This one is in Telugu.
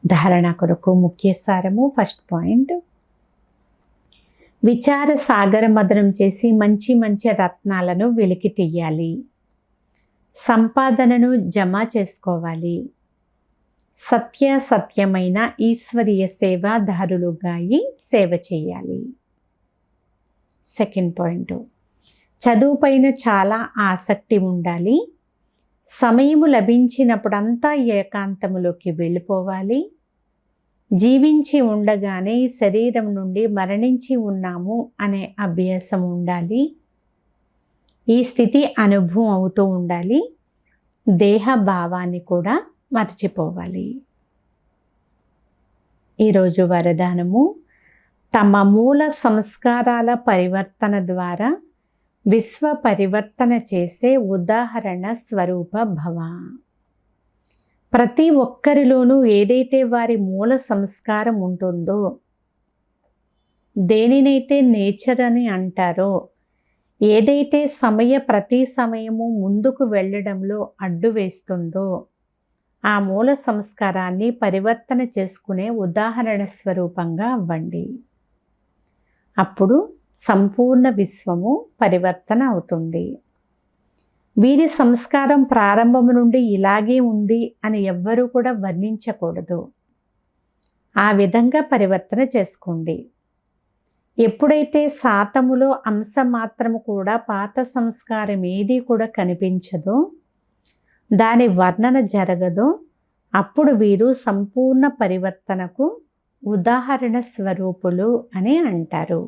ధారణ కొరకు ముఖ్య సారము. ఫస్ట్ పాయింట్, విచార సాగర మదనం చేసి మంచి మంచి రత్నాలను వెలికి తీయాలి. సంపాదనను జమ చేసుకోవాలి. సత్యమైన ఈశ్వరీయ సేవాదారులుగా సేవ చేయాలి. సెకండ్ పాయింట్, చదువుపైన చాలా ఆసక్తి ఉండాలి. సమయము లభించినప్పుడంతా ఏకాంతములోకి వెళ్ళిపోవాలి. జీవించి ఉండగానే శరీరం నుండి మరణించి ఉన్నాము అనే అభ్యాసం ఉండాలి. ఈ స్థితి అనుభవం అవుతూ ఉండాలి. దేహ భావాన్ని కూడా మర్చిపోవాలి. ఈరోజు వరదానము, తమ మూల సంస్కారాల పరివర్తన ద్వారా విశ్వ పరివర్తన చేసే ఉదాహరణ స్వరూప భవ. ప్రతి ఒక్కరిలోనూ ఏదైతే వారి మూల సంస్కారం ఉంటుందో, దేనినైతే నేచర్ అని అంటారో, ఏదైతే ప్రతి సమయము ముందుకు వెళ్ళడంలో అడ్డు వేస్తుందో, ఆ మూల సంస్కారాన్ని పరివర్తన చేసుకునే ఉదాహరణ స్వరూపంగా అవ్వండి. అప్పుడు సంపూర్ణ విశ్వము పరివర్తన అవుతుంది. వీరి సంస్కారం ప్రారంభం నుండి ఇలాగే ఉంది అని ఎవ్వరూ కూడా వర్ణించకూడదు. ఆ విధంగా పరివర్తన చేసుకోండి. ఎప్పుడైతే శాతములో అంశ మాత్రము కూడా పాత సంస్కారం ఏది కూడా కనిపించదో, దాని వర్ణన జరగదో, అప్పుడు వీరు సంపూర్ణ పరివర్తనకు ఉదాహరణ స్వరూపులు అని అంటారు.